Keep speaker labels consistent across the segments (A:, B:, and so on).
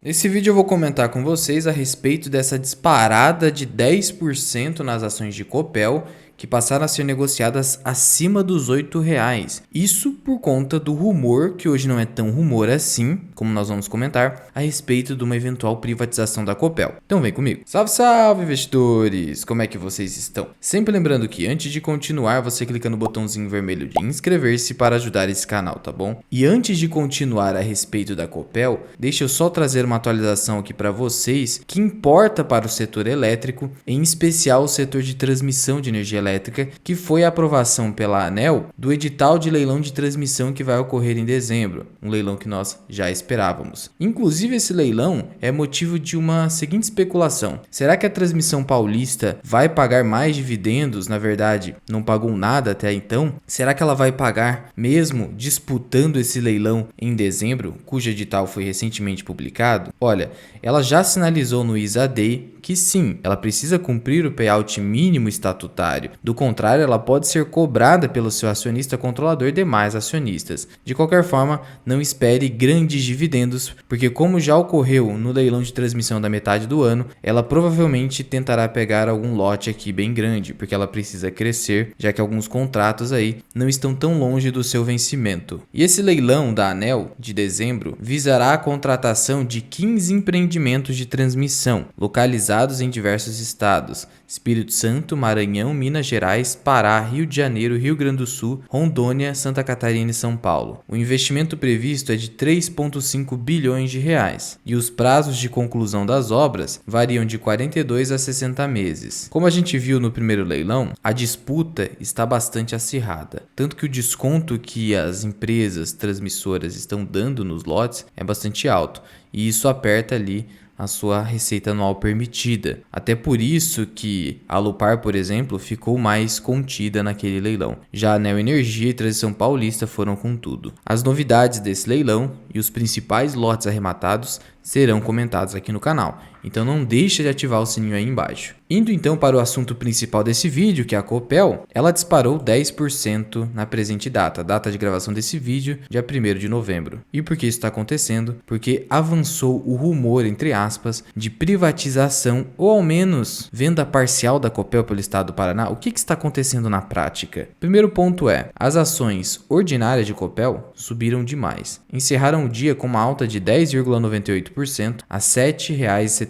A: Nesse vídeo eu vou comentar com vocês a respeito dessa disparada de 10% nas ações de Copel que passaram a ser negociadas acima dos R$ 8. Isso por conta do rumor, que hoje não é tão rumor assim, como nós vamos comentar, a respeito de uma eventual privatização da Copel. Então vem comigo. Salve, salve, investidores! Como é que vocês estão? Sempre lembrando que antes de continuar, você clica no botãozinho vermelho de inscrever-se para ajudar esse canal, tá bom? E antes de continuar a respeito da Copel, deixa eu só trazer uma atualização aqui para vocês que importa para o setor elétrico, em especial o setor de transmissão de energia elétrica, que foi a aprovação pela ANEEL do edital de leilão de transmissão que vai ocorrer em dezembro, um leilão que nós já esperávamos. Inclusive, esse leilão é motivo de uma seguinte especulação: será que a transmissão paulista vai pagar mais dividendos? Na verdade, não pagou nada até então. Será que ela vai pagar mesmo disputando esse leilão em dezembro, cujo edital foi recentemente publicado? Olha, ela já sinalizou no ISA Day que sim, ela precisa cumprir o payout mínimo estatutário. Do contrário, ela pode ser cobrada pelo seu acionista controlador e demais acionistas. De qualquer forma, não espere grandes dividendos, porque como já ocorreu no leilão de transmissão da metade do ano, ela provavelmente tentará pegar algum lote aqui bem grande, porque ela precisa crescer, já que alguns contratos aí não estão tão longe do seu vencimento. E esse leilão da ANEEL de dezembro visará a contratação de 15 empreendimentos de transmissão, localizados em diversos estados: Espírito Santo, Maranhão, Minas Gerais, Pará, Rio de Janeiro, Rio Grande do Sul, Rondônia, Santa Catarina e São Paulo. O investimento previsto é de 3,5 bilhões de reais e os prazos de conclusão das obras variam de 42 a 60 meses. Como a gente viu no primeiro leilão, a disputa está bastante acirrada, tanto que o desconto que as empresas transmissoras estão dando nos lotes é bastante alto, e isso aperta ali a sua receita anual permitida. Até por isso que a Alupar, por exemplo, ficou mais contida naquele leilão. Já a Neo Energia e Transição Paulista foram com tudo. As novidades desse leilão e os principais lotes arrematados serão comentados aqui no canal, então não deixe de ativar o sininho aí embaixo. Indo então para o assunto principal desse vídeo, que é a Copel, ela disparou 10% na presente data de gravação desse vídeo, dia 1º de novembro. E por que isso está acontecendo? Porque avançou o rumor, entre aspas, de privatização ou ao menos venda parcial da Copel pelo estado do Paraná. O que está acontecendo na prática? Primeiro ponto é, as ações ordinárias de Copel subiram demais. Encerraram o dia com uma alta de 10,98% a R$ 7,78.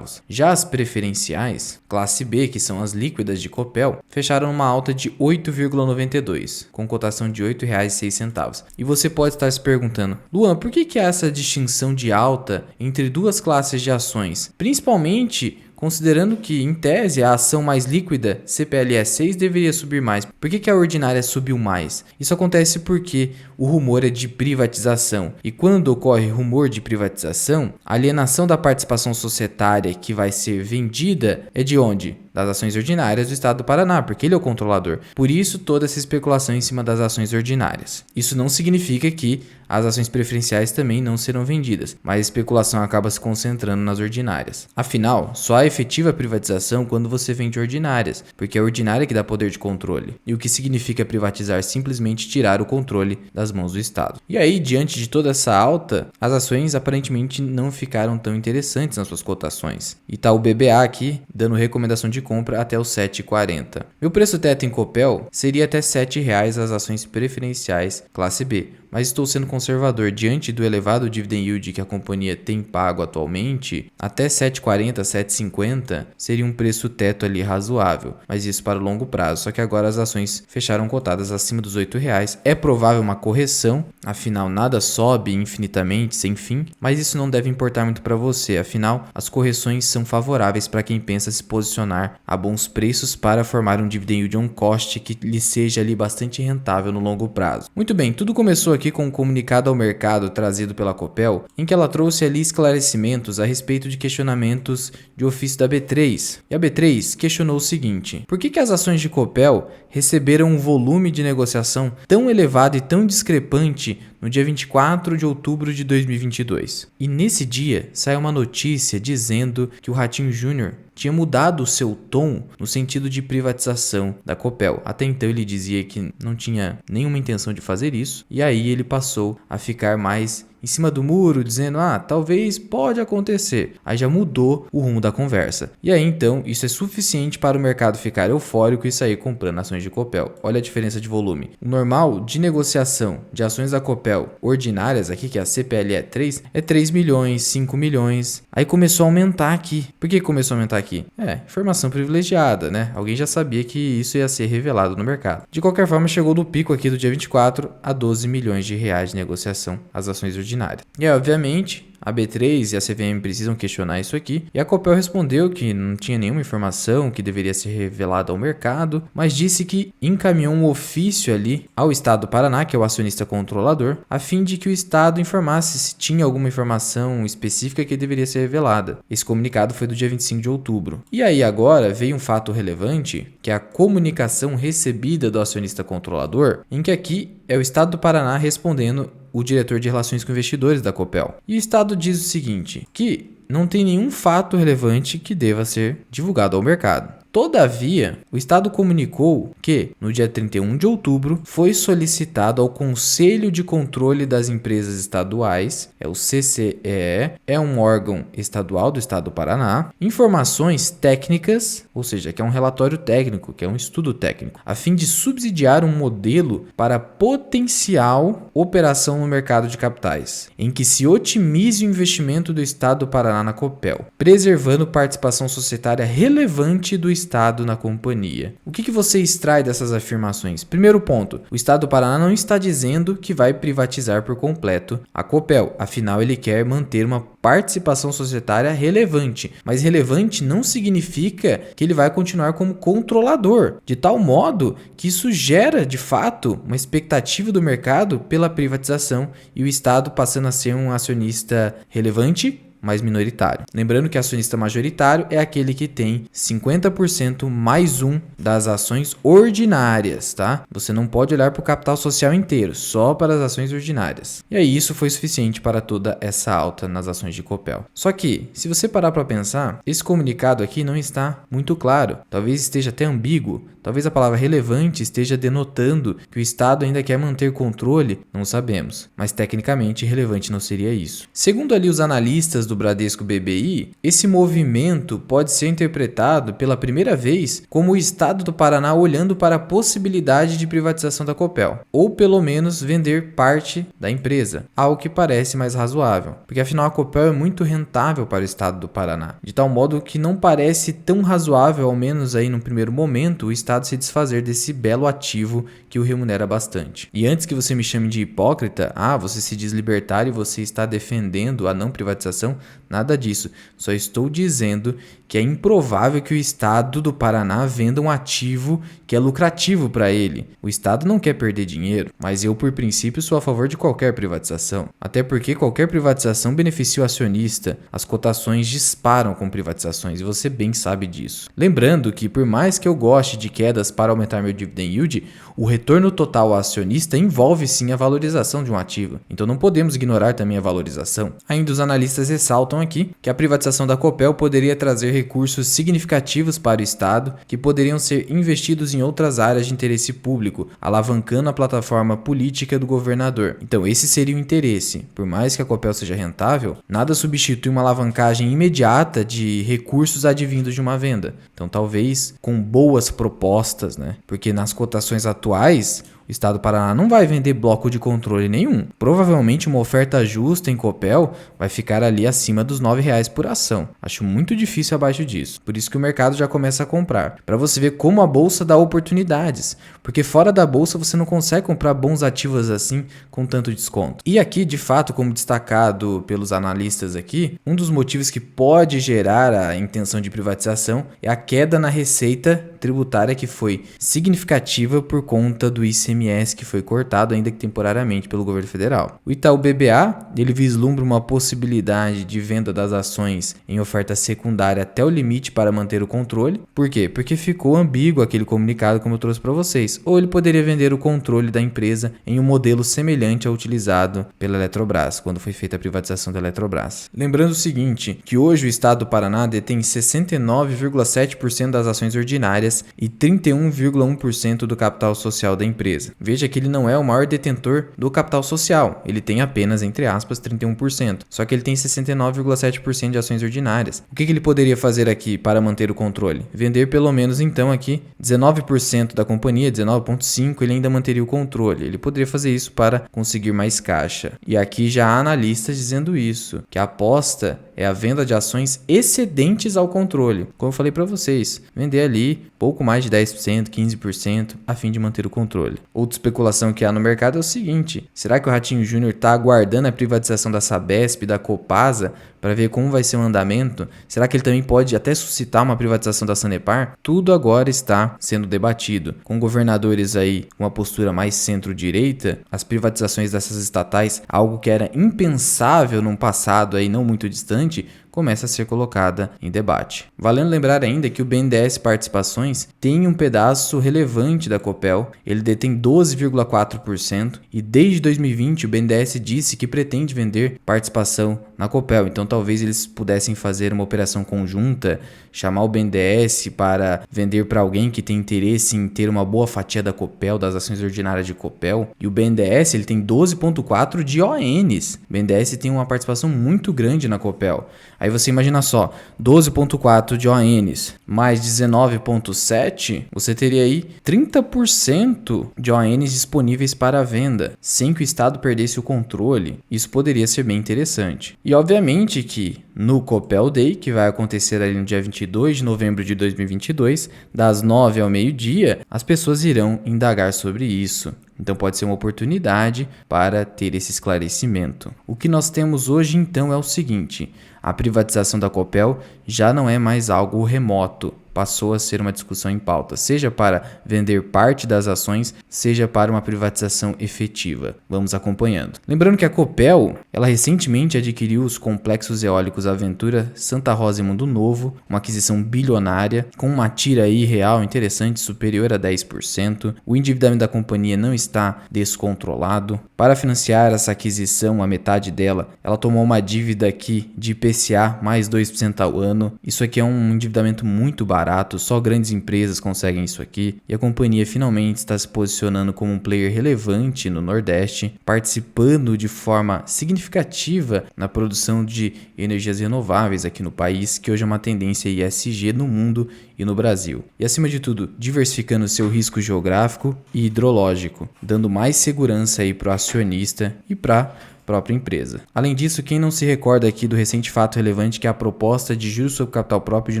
A: Já as preferenciais, classe B, que são as líquidas de Copel, fecharam uma alta de 8,92, com cotação de R$ 8,06. E você pode estar se perguntando: Luan, por que há essa distinção de alta entre duas classes de ações? Principalmente considerando que, em tese, a ação mais líquida, CPLE6, deveria subir mais. Por que a ordinária subiu mais? Isso acontece porque o rumor é de privatização. E quando ocorre rumor de privatização, a alienação da participação societária que vai ser vendida é de onde? Das ações ordinárias do estado do Paraná, porque ele é o controlador. Por isso, toda essa especulação em cima das ações ordinárias. Isso não significa que as ações preferenciais também não serão vendidas, mas a especulação acaba se concentrando nas ordinárias. Afinal, só há efetiva privatização quando você vende ordinárias, porque é a ordinária que dá poder de controle. E o que significa privatizar? Simplesmente tirar o controle das mãos do Estado. E aí, diante de toda essa alta, as ações aparentemente não ficaram tão interessantes nas suas cotações. E tá o BBA aqui dando recomendação de compra até os 7,40. Meu preço teto em Copel seria até R$ 7,00 as ações preferenciais classe B, mas estou sendo conservador diante do elevado dividend yield que a companhia tem pago atualmente. Até 7,40, 7,50 seria um preço teto ali razoável, mas isso para o longo prazo. Só que agora as ações fecharam cotadas acima dos R$ 8,00. É provável uma correção, afinal nada sobe infinitamente sem fim, mas isso não deve importar muito para você, afinal as correções são favoráveis para quem pensa se posicionar a bons preços para formar um dividend yield on cost que lhe seja ali bastante rentável no longo prazo. Muito bem, tudo começou aqui com um comunicado ao mercado trazido pela Copel, em que ela trouxe ali esclarecimentos a respeito de questionamentos de ofício da B3. E a B3 questionou o seguinte: por que as ações de Copel receberam um volume de negociação tão elevado e tão discrepante no dia 24 de outubro de 2022? E nesse dia saiu uma notícia dizendo que o Ratinho Júnior tinha mudado o seu tom no sentido de privatização da Copel. Até então ele dizia que não tinha nenhuma intenção de fazer isso, e aí ele passou a ficar mais em cima do muro, dizendo, talvez pode acontecer. Aí já mudou o rumo da conversa. E aí, então, isso é suficiente para o mercado ficar eufórico e sair comprando ações de Copel. Olha a diferença de volume. O normal de negociação de ações da Copel ordinárias aqui, que é a CPLE 3, é 3 milhões, 5 milhões. Aí começou a aumentar aqui. Por que começou a aumentar aqui? Informação privilegiada, né? Alguém já sabia que isso ia ser revelado no mercado. De qualquer forma, chegou no pico aqui do dia 24 a 12 milhões de reais de negociação as ações ordinárias. E aí, obviamente, a B3 e a CVM precisam questionar isso aqui, e a Copel respondeu que não tinha nenhuma informação que deveria ser revelada ao mercado, mas disse que encaminhou um ofício ali ao Estado do Paraná, que é o acionista controlador, a fim de que o Estado informasse se tinha alguma informação específica que deveria ser revelada. Esse comunicado foi do dia 25 de outubro. E aí agora veio um fato relevante, que é a comunicação recebida do acionista controlador, em que aqui é o Estado do Paraná respondendo o diretor de relações com investidores da Copel. E o Estado diz o seguinte, que não tem nenhum fato relevante que deva ser divulgado ao mercado. Todavia, o Estado comunicou que, no dia 31 de outubro, foi solicitado ao Conselho de Controle das Empresas Estaduais, é o CCEE, é um órgão estadual do Estado do Paraná, informações técnicas, ou seja, que é um relatório técnico, que é um estudo técnico, a fim de subsidiar um modelo para potencial operação no mercado de capitais, em que se otimize o investimento do Estado do Paraná na Copel, preservando participação societária relevante do Estado na companhia. O que você extrai dessas afirmações? Primeiro ponto, o Estado do Paraná não está dizendo que vai privatizar por completo a Copel, afinal ele quer manter uma participação societária relevante, mas relevante não significa que ele vai continuar como controlador, de tal modo que isso gera, de fato, uma expectativa do mercado pela privatização e o Estado passando a ser um acionista relevante, mais minoritário. Lembrando que acionista majoritário é aquele que tem 50% mais um das ações ordinárias, tá? Você não pode olhar para o capital social inteiro, só para as ações ordinárias. E aí isso foi suficiente para toda essa alta nas ações de Copel. Só que, se você parar para pensar, esse comunicado aqui não está muito claro. Talvez esteja até ambíguo. Talvez a palavra relevante esteja denotando que o Estado ainda quer manter controle, não sabemos. Mas tecnicamente relevante não seria isso. Segundo ali os analistas do Bradesco BBI, esse movimento pode ser interpretado pela primeira vez como o Estado do Paraná olhando para a possibilidade de privatização da Copel, ou pelo menos vender parte da empresa, algo que parece mais razoável, porque afinal a Copel é muito rentável para o Estado do Paraná, de tal modo que não parece tão razoável, ao menos aí no primeiro momento, o Estado se desfazer desse belo ativo que o remunera bastante. E antes que você me chame de hipócrita, você se diz libertário e você está defendendo a não privatização, nada disso. Só estou dizendo que é improvável que o Estado do Paraná venda um ativo que é lucrativo para ele. O Estado não quer perder dinheiro, mas eu, por princípio, sou a favor de qualquer privatização. Até porque qualquer privatização beneficia o acionista. As cotações disparam com privatizações e você bem sabe disso. Lembrando que, por mais que eu goste de quedas para aumentar meu dividend yield, o retorno total ao acionista envolve sim a valorização de um ativo. Então não podemos ignorar também a valorização. Ainda os analistas ressaltam aqui que a privatização da Copel poderia trazer recursos significativos para o Estado que poderiam ser investidos em outras áreas de interesse público, alavancando a plataforma política do governador. Então esse seria o interesse. Por mais que a Copel seja rentável, nada substitui uma alavancagem imediata de recursos advindos de uma venda. Então talvez com boas propostas, né? Porque nas cotações atuais, o Estado do Paraná não vai vender bloco de controle nenhum. Provavelmente uma oferta justa em Copel vai ficar ali acima dos R$9 por ação. Acho muito difícil abaixo disso. Por isso que o mercado já começa a comprar. Para você ver como a bolsa dá oportunidades. Porque fora da bolsa você não consegue comprar bons ativos assim com tanto desconto. E aqui, de fato, como destacado pelos analistas aqui, um dos motivos que pode gerar a intenção de privatização é a queda na receita tributária que foi significativa por conta do ICMS que foi cortado, ainda que temporariamente, pelo governo federal. O Itaú BBA, ele vislumbra uma possibilidade de venda das ações em oferta secundária até o limite para manter o controle. Por quê? Porque ficou ambíguo aquele comunicado como eu trouxe para vocês. Ou ele poderia vender o controle da empresa em um modelo semelhante ao utilizado pela Eletrobras, quando foi feita a privatização da Eletrobras. Lembrando o seguinte, que hoje o Estado do Paraná detém 69,7% das ações ordinárias ordinárias e 31,1% do capital social da empresa. Veja que ele não é o maior detentor do capital social, ele tem apenas, entre aspas, 31%, só que ele tem 69,7% de ações ordinárias. O que ele poderia fazer aqui para manter o controle? Vender pelo menos então aqui 19% da companhia, 19,5%, ele ainda manteria o controle. Ele poderia fazer isso para conseguir mais caixa. E aqui já há analistas dizendo isso, que a aposta é a venda de ações excedentes ao controle. Como eu falei para vocês, vender ali pouco mais de 10%, 15% a fim de manter o controle. Outra especulação que há no mercado é o seguinte: será que o Ratinho Júnior está aguardando a privatização da Sabesp, da Copasa, para ver como vai ser o andamento? Será que ele também pode até suscitar uma privatização da Sanepar? Tudo agora está sendo debatido. Com governadores aí com uma postura mais centro-direita, as privatizações dessas estatais, algo que era impensável num passado aí não muito distante, começa a ser colocada em debate. Valendo lembrar ainda que o BNDES Participações tem um pedaço relevante da Copel, ele detém 12,4% e desde 2020 o BNDES disse que pretende vender participação na Copel, então talvez eles pudessem fazer uma operação conjunta, chamar o BNDES para vender para alguém que tem interesse em ter uma boa fatia da Copel, das ações ordinárias de Copel, e o BNDES ele tem 12,4% de ONs, o BNDES tem uma participação muito grande na Copel. Aí você imagina só, 12,4 de ONs mais 19,7, você teria aí 30% de ONs disponíveis para venda, sem que o Estado perdesse o controle. Isso poderia ser bem interessante. E obviamente que no Copel Day, que vai acontecer ali no dia 22 de novembro de 2022, das 9 ao meio-dia, as pessoas irão indagar sobre isso. Então pode ser uma oportunidade para ter esse esclarecimento. O que nós temos hoje então é o seguinte: a privatização da Copel já não é mais algo remoto, passou a ser uma discussão em pauta, seja para vender parte das ações, seja para uma privatização efetiva. Vamos acompanhando. Lembrando que a Copel, ela recentemente adquiriu os complexos eólicos Aventura, Santa Rosa e Mundo Novo, uma aquisição bilionária, com uma tira aí real interessante superior a 10%. O endividamento da companhia não está descontrolado. Para financiar essa aquisição, a metade dela, ela tomou uma dívida aqui de IPCA mais 2% ao ano. Isso aqui é um endividamento muito barato, só grandes empresas conseguem isso aqui. E a companhia finalmente está se posicionando como um player relevante no Nordeste, participando de forma significativa na produção de energias renováveis aqui no país, que hoje é uma tendência ESG no mundo e no Brasil. E acima de tudo, diversificando seu risco geográfico e hidrológico, dando mais segurança aí para o acionista e para própria empresa. Além disso, quem não se recorda aqui do recente fato relevante que é a proposta de juros sobre capital próprio de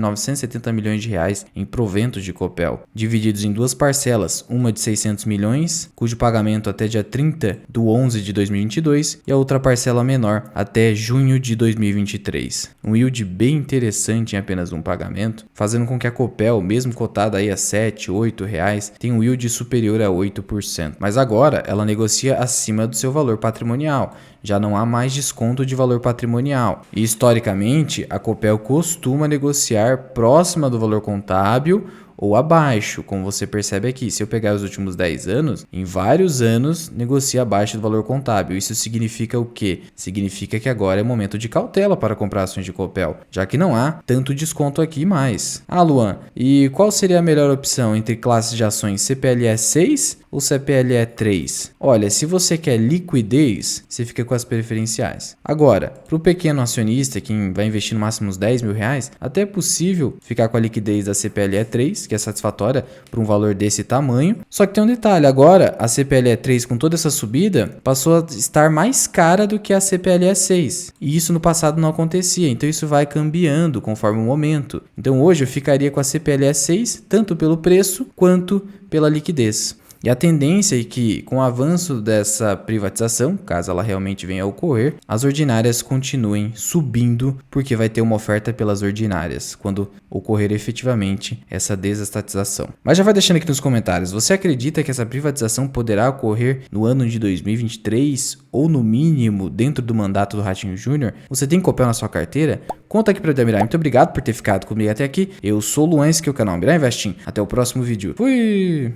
A: 970 milhões de reais em proventos de Copel, divididos em duas parcelas, uma de 600 milhões, cujo pagamento até dia 30/11 de 2022 e a outra parcela menor até junho de 2023. Um yield bem interessante em apenas um pagamento, fazendo com que a Copel, mesmo cotada aí a 7, 8 reais, tenha um yield superior a 8%. Mas agora ela negocia acima do seu valor patrimonial. Já não há mais desconto de valor patrimonial. E historicamente, a Copel costuma negociar próxima do valor contábil ou abaixo, como você percebe aqui. Se eu pegar os últimos 10 anos, em vários anos negocia abaixo do valor contábil. Isso significa o quê? Significa que agora é momento de cautela para comprar ações de Copel, já que não há tanto desconto aqui mais. Ah, Luan, e qual seria a melhor opção entre classes de ações CPLE 6 ou CPLE 3? Olha, se você quer liquidez, você fica com as preferenciais. Agora, para o pequeno acionista, quem vai investir no máximo uns 10 mil reais, até é possível ficar com a liquidez da CPLE 3, que é satisfatória por um valor desse tamanho. Só que tem um detalhe, agora a CPLE 3 com toda essa subida passou a estar mais cara do que a CPLE 6. E isso no passado não acontecia, então isso vai cambiando conforme o momento. Então hoje eu ficaria com a CPLE 6, tanto pelo preço quanto pela liquidez. E a tendência é que, com o avanço dessa privatização, caso ela realmente venha a ocorrer, as ordinárias continuem subindo, porque vai ter uma oferta pelas ordinárias, quando ocorrer efetivamente essa desestatização. Mas já vai deixando aqui nos comentários, você acredita que essa privatização poderá ocorrer no ano de 2023, ou no mínimo dentro do mandato do Ratinho Júnior? Você tem Copel na sua carteira? Conta aqui para o Mirai. Muito obrigado por ter ficado comigo até aqui. Eu sou o Luan, esse aqui é o canal Mirai Investing. Até o próximo vídeo. Fui!